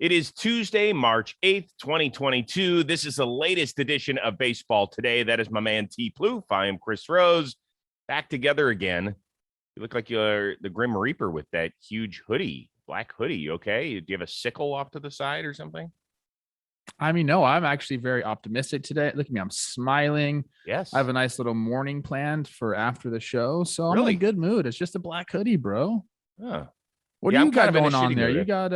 It is Tuesday, March 8th, 2022. This is the latest edition of Baseball Today. That is my man T. Plouffe. I am Chris Rose. Back together again. You look like you're the Grim Reaper with that huge hoodie, black hoodie. You okay? Do you have a sickle off to the side or something? I mean, no, I'm actually very optimistic today. Look at me. I'm smiling. Yes. I have a nice little morning planned for after the show. So I'm in Really? a good mood. It's just a black hoodie, bro. Huh. What do I'm you got kind of in a going on shitty there? mood. You got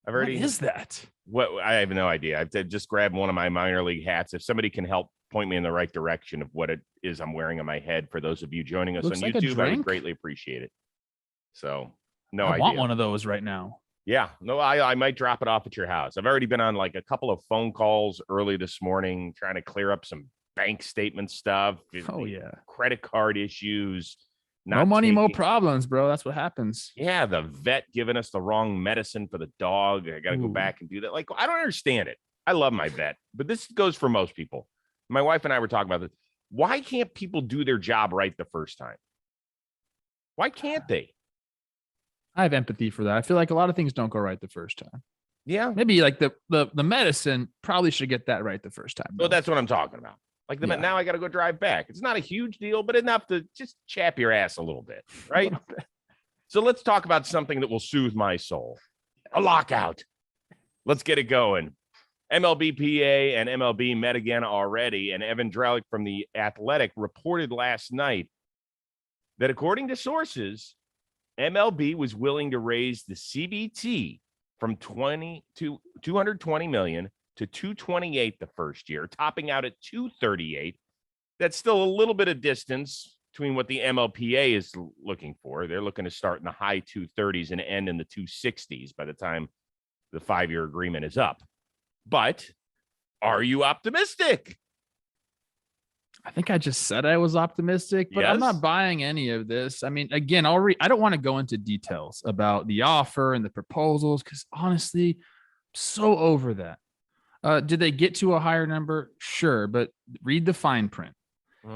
I've already. What is that? What I have no idea. I've just grabbed one of my minor league hats. If somebody can help point me in the right direction of what it is I'm wearing on my head, for those of you joining us Looks on like a YouTube, I would drink. greatly appreciate it. So, no I idea. want one of those right now. Yeah, no, I might drop it off at your house. I've already been on like a couple of phone calls early this morning trying to clear up some bank statement stuff. Oh, yeah. Credit card issues. No money, no problems, bro. That's what happens. Yeah, the vet giving us the wrong medicine for the dog. I got to go back and do that. Like, I don't understand it. I love my vet, but this goes for most people. My wife and I were talking about this. Why can't people do their job right the first time? Why can't they? I have empathy for that. I feel like a lot of things don't go right the first time. Yeah. Maybe like the medicine probably should get that right the first time. Well, that's what I'm talking about. Like now I got to go drive back. It's not a huge deal, but enough to just chap your ass a little bit, right? So let's talk about something that will soothe my soul. A lockout. Let's get it going. MLBPA and MLB met again already, and Evan Drellick from The Athletic reported last night that according to sources, MLB was willing to raise the CBT from 220 million to 228 the first year, topping out at 238. That's still a little bit of distance between what the MLPA is looking for. They're looking to start in the high 230s and end in the 260s by the time the 5-year agreement is up. But are you optimistic? I think I just said I was optimistic, but I'm not buying any of this. I mean, again, I don't want to go into details about the offer and the proposals because honestly, so over that. Did they get to a higher number? Sure, but read the fine print.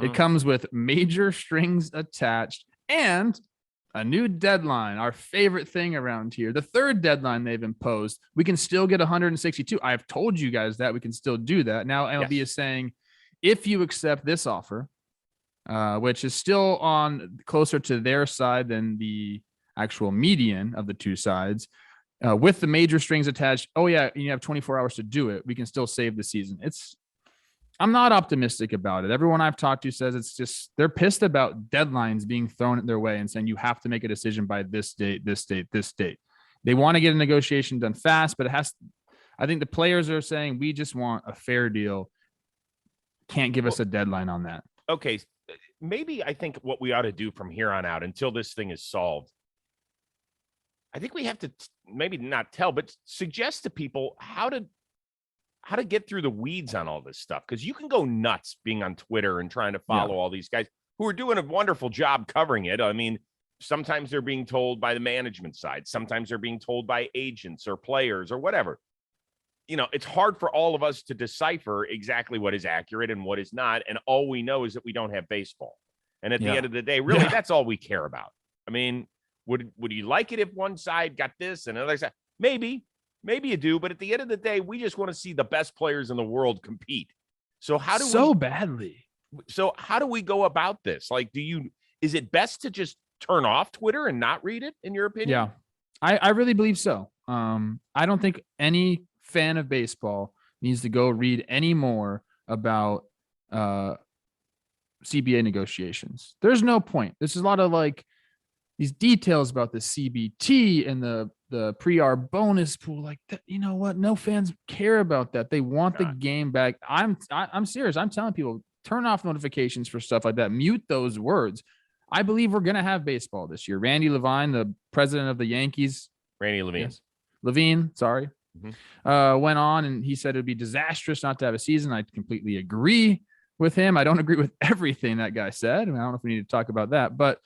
It comes with major strings attached and a new deadline, our favorite thing around here. The third deadline they've imposed. We can still get 162. I've told you guys that we can still do that. Now MLB is saying, if you accept this offer, which is still on closer to their side than the actual median of the two sides, with the major strings attached, oh yeah, you have 24 hours to do it. We can still save the season. I'm not optimistic about it. Everyone I've talked to says it's just, they're pissed about deadlines being thrown at their way and saying you have to make a decision by this date, this date, this date. They want to get a negotiation done fast, but I think the players are saying we just want a fair deal. Can't give us a deadline on that. Okay. Maybe I think what we ought to do from here on out until this thing is solved, I think we have to maybe not tell, but suggest to people how to get through the weeds on all this stuff. Because you can go nuts being on Twitter and trying to follow all these guys who are doing a wonderful job covering it. I mean, sometimes they're being told by the management side. Sometimes they're being told by agents or players or whatever. You know, it's hard for all of us to decipher exactly what is accurate and what is not. And all we know is that we don't have baseball. And at the end of the day, really, that's all we care about. I mean, would you like it if one side got this and another side? Maybe you do. But at the end of the day, we just want to see the best players in the world compete. So how do we go about this? Like, is it best to just turn off Twitter and not read it, in your opinion? Yeah, I really believe so. I don't think any fan of baseball needs to go read any more about CBA negotiations. There's no point. This is a lot of like these details about the CBT and the pre-arb bonus pool. Like that, you know what? No fans care about that. They want the game back. I'm serious. I'm telling people, turn off notifications for stuff like that. Mute those words. I believe we're gonna have baseball this year. Randy Levine, the president of the Yankees, Levine, sorry, went on and he said it would be disastrous not to have a season. I completely agree with him. I don't agree with everything that guy said. I mean, I don't know if we need to talk about that, but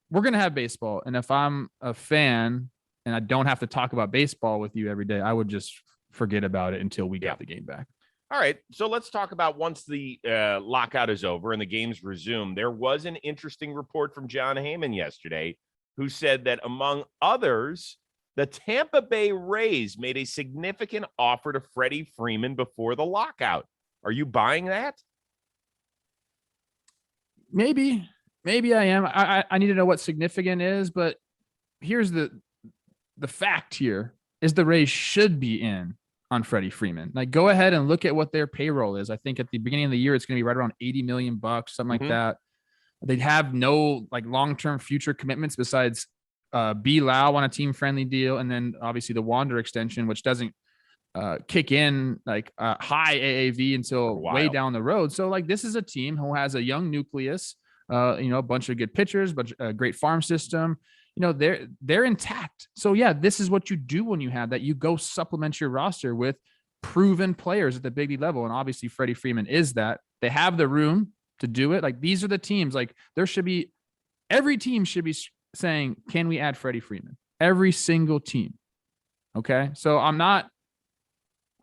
we're going to have baseball. And if I'm a fan and I don't have to talk about baseball with you every day, I would just forget about it until we got the game back. All right. So let's talk about once the lockout is over and the games resume. There was an interesting report from John Heyman yesterday who said that, among others, The Tampa Bay Rays made a significant offer to Freddie Freeman before the lockout. Are you buying that? Maybe I am. I need to know what significant is, but here's the fact here is the Rays should be in on Freddie Freeman. Like, go ahead and look at what their payroll is. I think at the beginning of the year, it's going to be right around $80 million, something like that. They'd have no like long-term future commitments besides B Lau on a team-friendly deal, and then obviously the Wander extension, which doesn't kick in like high AAV until way down the road. So like, this is a team who has a young nucleus, a bunch of good pitchers, but a great farm system. They're intact. So yeah, this is what you do when you have that. You go supplement your roster with proven players at the big league level, and obviously Freddie Freeman is that. They have the room to do it. Like, these are the teams. Like, every team should be saying, can we add Freddie Freeman? Every single team. Okay, so I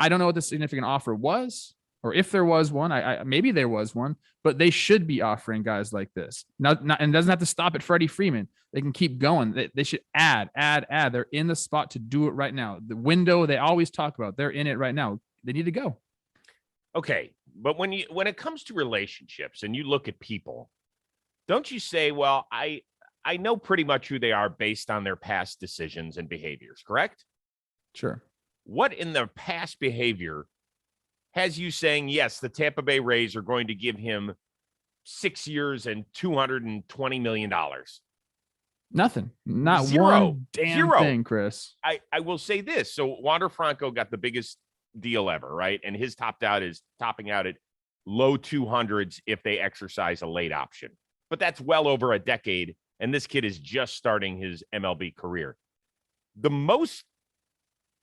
don't know what the significant offer was, or if there was one. Maybe there was one, but they should be offering guys like this. And it doesn't have to stop at Freddie Freeman. They can keep going. They should add. They're in the spot to do it right now. The window they always talk about, they're in it right now. They need to go. Okay, but when it comes to relationships and you look at people, don't you say, well, I know pretty much who they are based on their past decisions and behaviors, correct? Sure. What in their past behavior has you saying, yes, the Tampa Bay Rays are going to give him 6 years and $220 million? Nothing. Not Zero. one damn Zero. thing, Chris. I will say this. So Wander Franco got the biggest deal ever, right? And his topping out at low 200s if they exercise a late option. But that's well over a decade, and this kid is just starting his MLB career. The most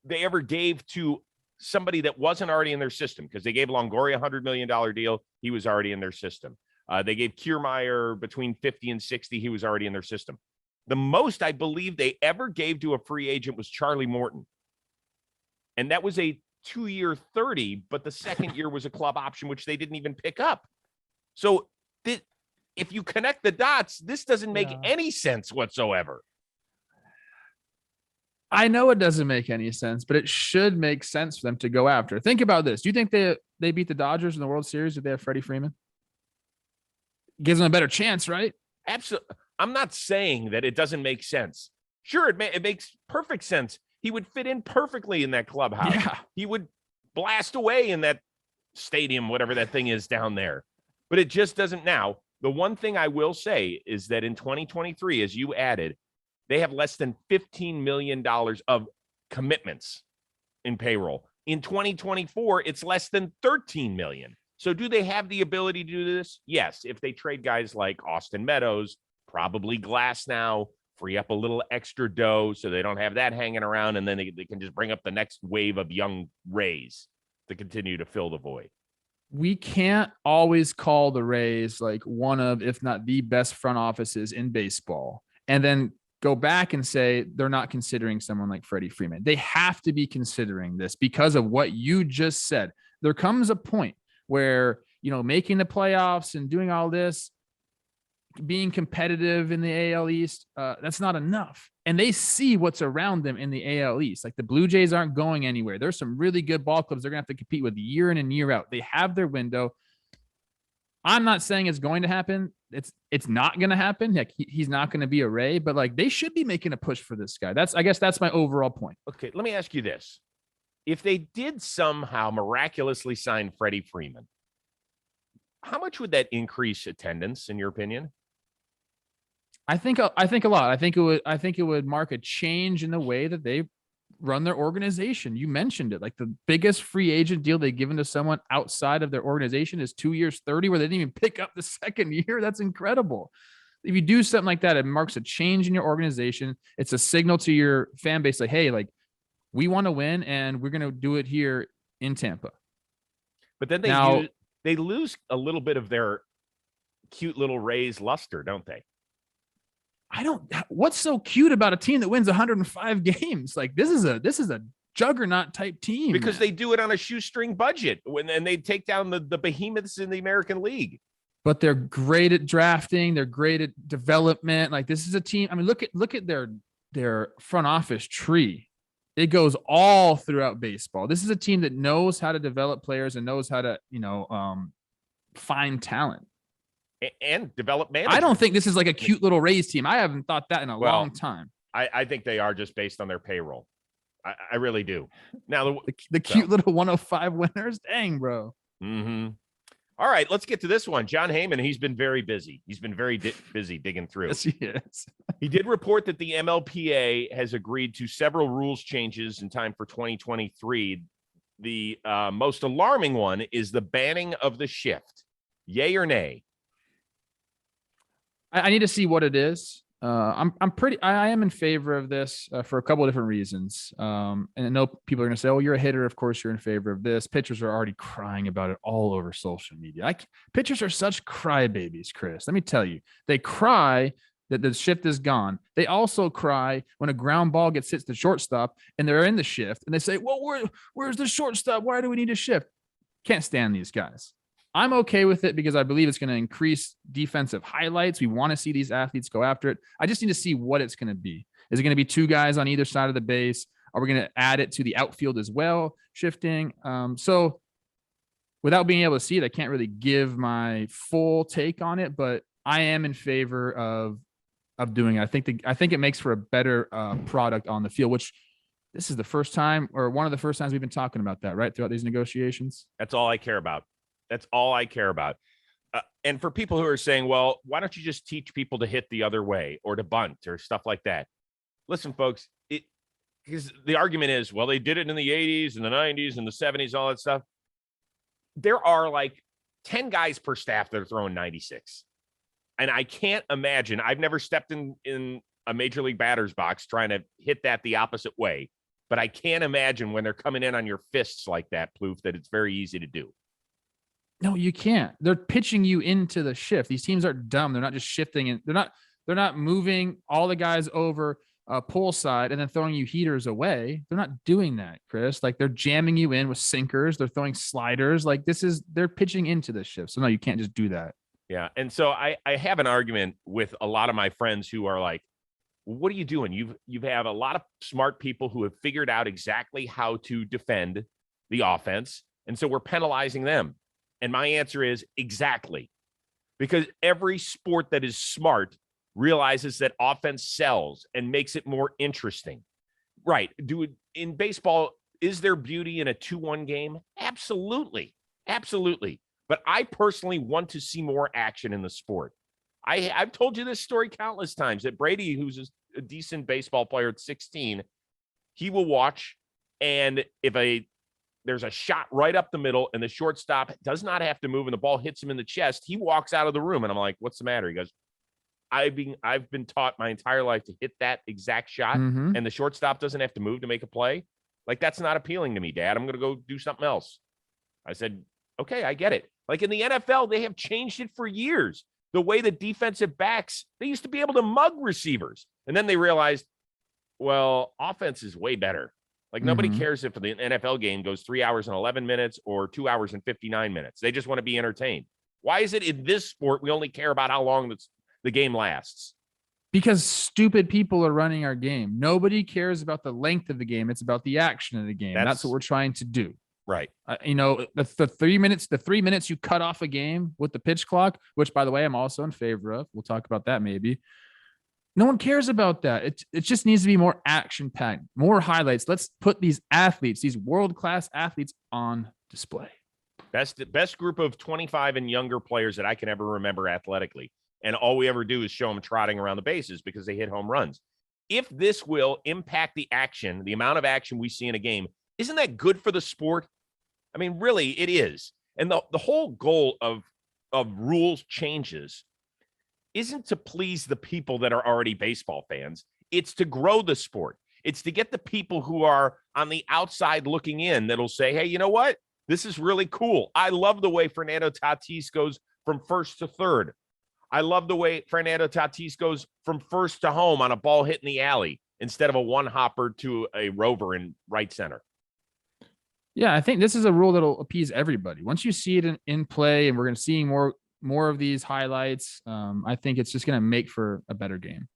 they ever gave to somebody that wasn't already in their system, because they gave Longoria a $100 million deal. He was already in their system. They gave Kiermaier between 50 and 60. He was already in their system. The most I believe they ever gave to a free agent was Charlie Morton. And that was a 2-year 30, but the second year was a club option, which they didn't even pick up. So if you connect the dots, this doesn't make any sense whatsoever. I know it doesn't make any sense, but it should make sense for them to go after. Think about this. Do you think they beat the Dodgers in the World Series if they have Freddie Freeman? Gives them a better chance, right? Absolutely. I'm not saying that it doesn't make sense. Sure, it makes perfect sense. He would fit in perfectly in that clubhouse. Yeah. He would blast away in that stadium, whatever that thing is down there. But it just doesn't now. The one thing I will say is that in 2023, as you added, they have less than $15 million of commitments in payroll. In 2024, it's less than $13 million. So do they have the ability to do this? Yes. If they trade guys like Austin Meadows, probably Glass now, free up a little extra dough so they don't have that hanging around, and then they can just bring up the next wave of young Rays to continue to fill the void. We can't always call the Rays like one of, if not the best front offices in baseball, and then go back and say they're not considering someone like Freddie Freeman. They have to be considering this because of what you just said. There comes a point where, making the playoffs and doing all this, being competitive in the AL East, that's not enough. And they see what's around them in the AL East. Like, the Blue Jays aren't going anywhere. There's some really good ball clubs they're going to have to compete with year in and year out. They have their window. I'm not saying it's going to happen. It's not going to happen. Like, he's not going to be a Ray, but like, they should be making a push for this guy. I guess that's my overall point. Okay, let me ask you this. If they did somehow miraculously sign Freddie Freeman, how much would that increase attendance, in your opinion? I think a lot. I think it would mark a change in the way that they run their organization. You mentioned it. Like, the biggest free agent deal they've given to someone outside of their organization is 2 years, 30, where they didn't even pick up the second year. That's incredible. If you do something like that, it marks a change in your organization. It's a signal to your fan base, like, hey, like, we want to win, and we're going to do it here in Tampa. But then they lose a little bit of their cute little Rays luster, don't they? What's so cute about a team that wins 105 games? Like, this is a juggernaut type team, because they do it on a shoestring budget and they take down the behemoths in the American League. But they're great at drafting. They're great at development. Like, this is a team. I mean, look at their their front office tree. It goes all throughout baseball. This is a team that knows how to develop players and knows how to, find talent and develop managers. I don't think this is like a cute little Rays team. I haven't thought that in a long time. I think they are, just based on their payroll. I really do. Now the cute little 105 winners. Dang, bro. Mm-hmm. All right, let's get to this one. John Heyman, he's been very busy. He's been very busy digging through. Yes, he is. He did report that the MLPA has agreed to several rules changes in time for 2023. The most alarming one is the banning of the shift. Yay or nay? I need to see what it is. I am in favor of this for a couple of different reasons. And I know people are going to say, "Oh, you're a hitter. Of course, you're in favor of this." Pitchers are already crying about it all over social media. Pitchers are such crybabies, Chris. Let me tell you, they cry that the shift is gone. They also cry when a ground ball gets hit to the shortstop and they're in the shift and they say, "Well, where's the shortstop? Why do we need a shift?" Can't stand these guys. I'm okay with it because I believe it's going to increase defensive highlights. We want to see these athletes go after it. I just need to see what it's going to be. Is it going to be two guys on either side of the base? Are we going to add it to the outfield as well, shifting? So without being able to see it, I can't really give my full take on it, but I am in favor of doing it. I think it makes for a better product on the field, which this is the first time, or one of the first times we've been talking about that, right? Throughout these negotiations. That's all I care about. That's all I care about. And for people who are saying, well, why don't you just teach people to hit the other way or to bunt or stuff like that? Listen, folks, because the argument is, well, they did it in the 80s and the 90s and the 70s, all that stuff. There are like 10 guys per staff that are throwing 96. And I can't imagine. I've never stepped in a major league batter's box trying to hit that the opposite way. But I can't imagine when they're coming in on your fists like that, Plouffe, that it's very easy to do. No, you can't. They're pitching you into the shift. These teams are dumb. They're not just shifting, and they're not moving all the guys over pull side and then throwing you heaters away. They're not doing that, Chris. Like, they're jamming you in with sinkers. They're throwing sliders. Like, they're pitching into the shift. So no, you can't just do that. Yeah. And so I have an argument with a lot of my friends who are like, what are you doing? You have a lot of smart people who have figured out exactly how to defend the offense. And so we're penalizing them. And my answer is exactly, because every sport that is smart realizes that offense sells and makes it more interesting. Right. In baseball, is there beauty in a 2-1 game? Absolutely. Absolutely. But I personally want to see more action in the sport. I've told you this story countless times that Brady, who's a decent baseball player at 16, he will watch, and if there's a shot right up the middle and the shortstop does not have to move and the ball hits him in the chest, he walks out of the room. And I'm like, what's the matter? He goes, I've been taught my entire life to hit that exact shot, and the shortstop doesn't have to move to make a play. Like, that's not appealing to me, Dad. I'm going to go do something else. I said, okay, I get it. Like, in the NFL, they have changed it for years. The way the defensive backs, they used to be able to mug receivers. And then they realized, well, offense is way better. Like, nobody cares if the NFL game goes 3 hours and 11 minutes or 2 hours and 59 minutes. They just want to be entertained. Why is it in this sport we only care about how long the game lasts? Because stupid people are running our game. Nobody cares about the length of the game. It's about the action of the game. That's what we're trying to do. Right. The 3 minutes you cut off a game with the pitch clock, which, by the way, I'm also in favor of. We'll talk about that maybe. No one cares about that. It just needs to be more action-packed, more highlights. Let's put these athletes, these world-class athletes, on display. Best group of 25 and younger players that I can ever remember athletically. And all we ever do is show them trotting around the bases because they hit home runs. If this will impact the action, the amount of action we see in a game, isn't that good for the sport? I mean, really, it is. And the whole goal of rules changes isn't to please the people that are already baseball fans. It's to grow the sport. It's to get the people who are on the outside looking in that'll say, hey, you know what? This is really cool. I love the way Fernando Tatis goes from first to third. I love the way Fernando Tatis goes from first to home on a ball hit in the alley instead of a one-hopper to a rover in right center. Yeah, I think this is a rule that'll appease everybody. Once you see it in play, and we're going to see more of these highlights, I think it's just going to make for a better game.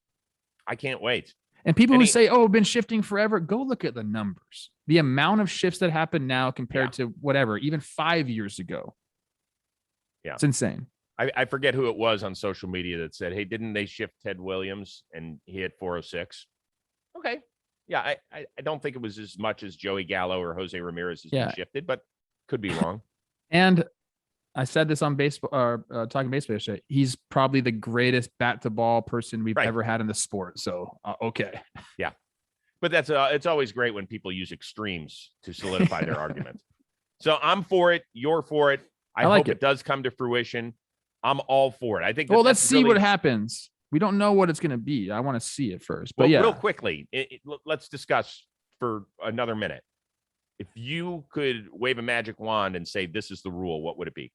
I can't wait. And people who say, oh, we've been shifting forever, go look at the numbers. The amount of shifts that happen now compared to whatever, even 5 years ago. Yeah. It's insane. I forget who it was on social media that said, hey, didn't they shift Ted Williams and he hit 406? Okay. Yeah, I don't think it was as much as Joey Gallo or Jose Ramirez has been shifted, but could be wrong. And I said this on baseball, talking baseball yesterday. He's probably the greatest bat to ball person we've ever had in the sport. So, okay. Yeah. But that's it's always great when people use extremes to solidify their argument. So I'm for it. You're for it. I hope it does come to fruition. I'm all for it. I think. Well, let's see what happens. We don't know what it's going to be. I want to see it first. But real quickly, let's discuss for another minute. If you could wave a magic wand and say this is the rule, what would it be?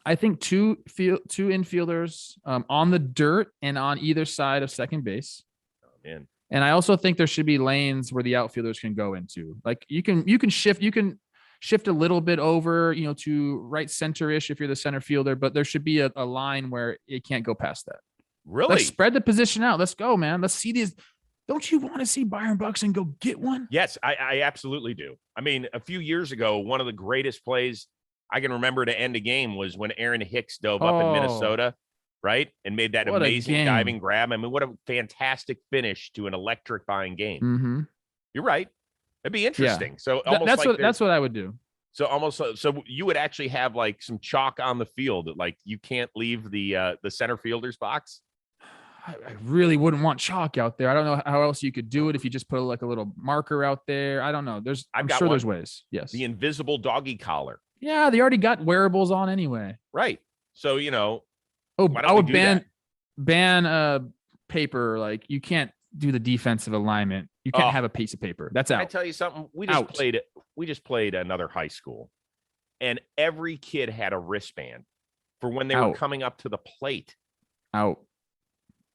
I think two infielders on the dirt and on either side of second base. Oh man! And I also think there should be lanes where the outfielders can go into. Like you can shift a little bit over, to right center-ish if you're the center fielder, but there should be a line where it can't go past that. Really? Let's spread the position out. Let's go, man. Let's see these. Don't you want to see Byron Buxton go get one? Yes, I absolutely do. I mean, a few years ago, one of the greatest plays I can remember to end a game was when Aaron Hicks dove up in Minnesota, right? And made that amazing diving grab. I mean, what a fantastic finish to an electrifying game. Mm-hmm. You're right. It'd be interesting. Yeah. So that's what I would do. So so you would actually have like some chalk on the field that like you can't leave the center fielder's box. I really wouldn't want chalk out there. I don't know how else you could do it if you just put like a little marker out there. I don't know. I'm sure there's ways. Yes. The invisible doggy collar. Yeah, they already got wearables on anyway. Right. So, I would ban paper. Like you can't do the defensive alignment. You can't have a piece of paper. That's out. Can I tell you something? We just played another high school, and every kid had a wristband for when they were coming up to the plate. Out.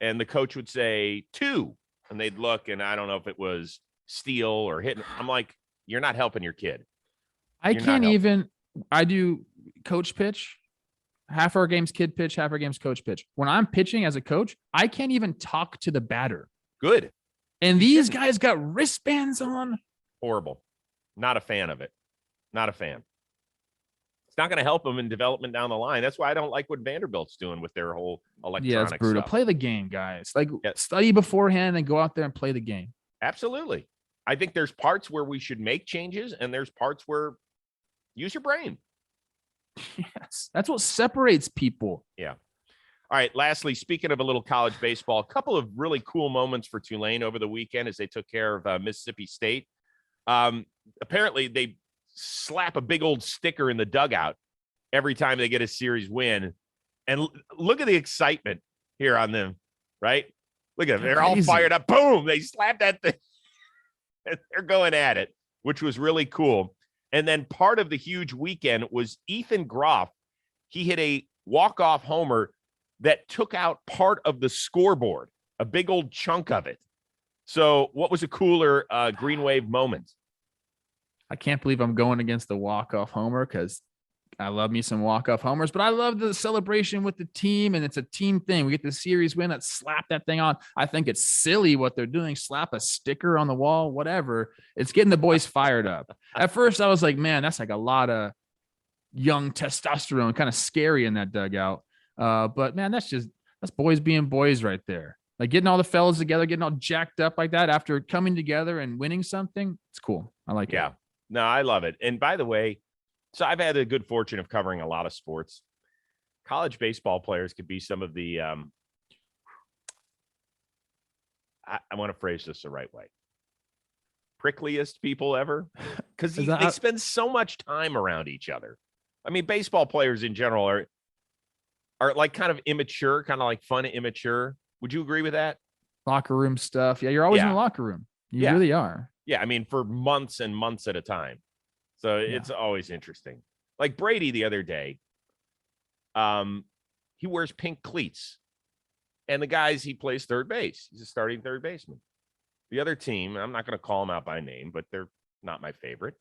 And the coach would say 2, and they'd look, and I don't know if it was steal or hitting. I'm like, you're not helping your kid. I do coach pitch, half our games kid pitch, half our games coach pitch. When I'm pitching as a coach, I can't even talk to the batter. Good. And these guys got wristbands on. Horrible. Not a fan of it. Not a fan. It's not going to help them in development down the line. That's why I don't like what Vanderbilt's doing with their whole electronic stuff. Yeah, it's brutal. Play the game, guys. Like study beforehand and go out there and play the game. Absolutely. I think there's parts where we should make changes, and there's parts where use your brain. Yes, that's what separates people. Yeah. All right. Lastly, speaking of a little college baseball, a couple of really cool moments for Tulane over the weekend as they took care of Mississippi State. Apparently, they slap a big old sticker in the dugout every time they get a series win. And look at the excitement here on them, right? Look at them. They're all fired up. Boom. They slapped that thing. They're going at it, which was really cool. And then part of the huge weekend was Ethan Groff. He hit a walk-off homer that took out part of the scoreboard, a big old chunk of it. So what was a cooler Green Wave moment? I can't believe I'm going against the walk-off homer because I love me some walk-off homers, but I love the celebration with the team, and it's a team thing. We get the series win. Let's slap that thing on. I think it's silly what they're doing. Slap a sticker on the wall, whatever. It's getting the boys fired up. At first, I was like, man, that's like a lot of young testosterone, kind of scary in that dugout. But, man, that's boys being boys right there. Like getting all the fellas together, getting all jacked up like that after coming together and winning something. It's cool. I like it. Yeah. No, I love it. And by the way, so I've had the good fortune of covering a lot of sports. College baseball players could be some of the, I want to phrase this the right way, prickliest people ever, because they spend so much time around each other. I mean, baseball players in general are like kind of immature, kind of like fun and immature. Would you agree with that? Locker room stuff. Yeah, you're always in the locker room. You really are. Yeah, I mean, for months and months at a time. So it's always interesting. Like Brady the other day, he wears pink cleats. And the guys, he plays third base. He's a starting third baseman. The other team, I'm not going to call them out by name, but they're not my favorite.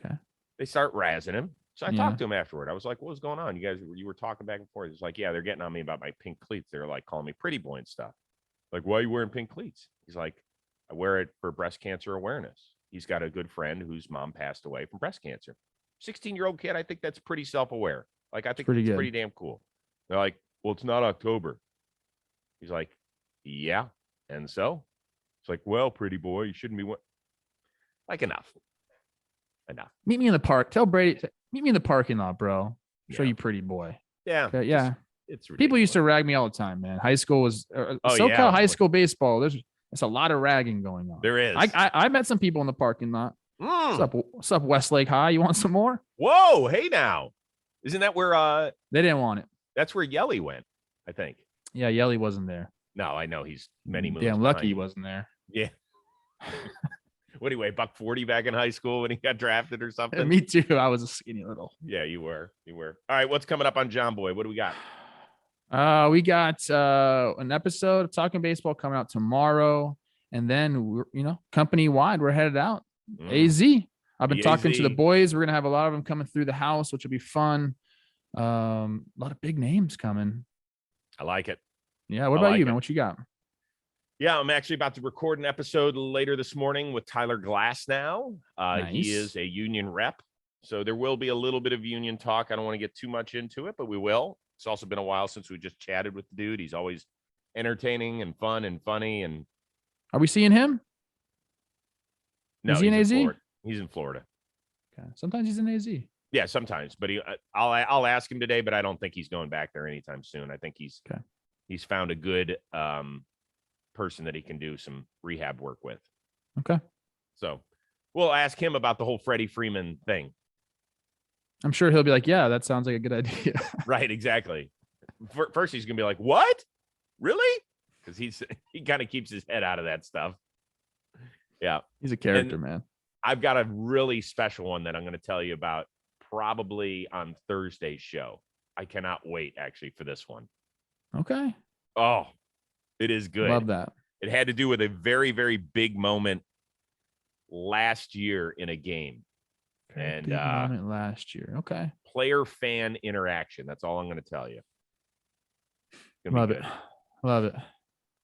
Okay. They start razzing him. So I talked to him afterward. I was like, what was going on? You were talking back and forth. It's like, yeah, they're getting on me about my pink cleats. They're like calling me pretty boy and stuff. Like, why are you wearing pink cleats? He's like, I wear it for breast cancer awareness. He's got a good friend whose mom passed away from breast cancer. 16-year-old kid, I think that's pretty self-aware. Like, I think it's pretty damn cool. They're like, well, it's not October. He's like, yeah. And so it's like, well, pretty boy, you shouldn't be like, enough. Meet me in the park. Tell Brady, meet me in the parking lot, bro. Show you pretty boy. Yeah. Okay, yeah. It's ridiculous. People used to rag me all the time, man. High school was SoCal high school baseball. There's a lot of ragging going on. There is. I met some people in the parking lot. What's up, Westlake High? You want some more? Whoa, hey now. Isn't that where they didn't want it? That's where Yelly went, I think. Yeah, Yelly wasn't there. No, I know he's many moons. Damn lucky he wasn't there. Yeah. What do you weigh, $140 back in high school when he got drafted or something? Me too. I was a skinny little. Yeah, you were. All right, what's coming up on John Boy? What do we got? We got an episode of Talking Baseball coming out tomorrow, and then we're company wide. We're headed out. AZ. I've been talking to the boys. We're gonna have a lot of them coming through the house, which will be fun. A lot of big names coming. I like it. Yeah. What about you, man? What you got? Yeah, I'm actually about to record an episode later this morning with Tyler Glass now. Nice. He is a union rep. So there will be a little bit of union talk. I don't want to get too much into it, but we will. It's also been a while since we just chatted with the dude. He's always entertaining and fun and funny. And are we seeing him? No, is he in AZ? He's in Florida. Okay. Sometimes he's in AZ. Yeah, sometimes. But I'll ask him today, but I don't think he's going back there anytime soon. I think he's found a good person that he can do some rehab work with. Okay. So we'll ask him about the whole Freddie Freeman thing. I'm sure he'll be like, yeah, that sounds like a good idea. Right, exactly. First, he's going to be like, what? Really? Because he kind of keeps his head out of that stuff. Yeah. He's a character, man. I've got a really special one that I'm going to tell you about probably on Thursday's show. I cannot wait, actually, for this one. Okay. Oh, it is good. Love that. It had to do with a very, very big moment last year in a game. And big moment last year. Okay. Player fan interaction. That's all I'm going to tell you. Love it. Love it.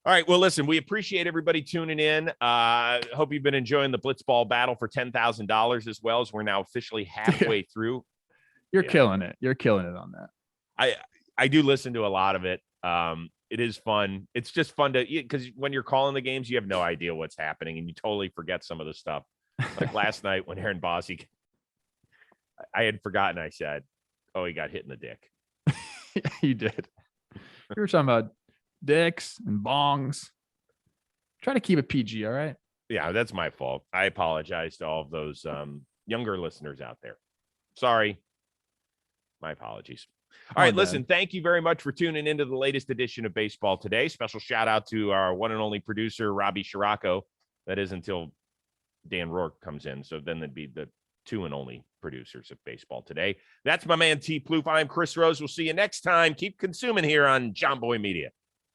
All right. Well, listen, we appreciate everybody tuning in. Hope you've been enjoying the Blitzball battle for $10,000 as well, as we're now officially halfway through. You're killing it. You're killing it on that. I do listen to a lot of it. It is fun. It's just fun because when you're calling the games, you have no idea what's happening and you totally forget some of the stuff. Like last night when Aaron Bossy, I had forgotten. I said, "Oh, he got hit in the dick." Yeah, you did. We were talking about dicks and bongs. Try to keep it PG, all right? Yeah, that's my fault. I apologize to all of those younger listeners out there. Sorry. My apologies. All right, listen, thank you very much for tuning into the latest edition of Baseball Today. Special shout out to our one and only producer, Robbie Scirocco. That is until Dan Rourke comes in. So then there'd be the two and only producers of Baseball Today. That's my man, T. Plouffe. I'm Chris Rose. We'll see you next time. Keep consuming here on John Boy Media.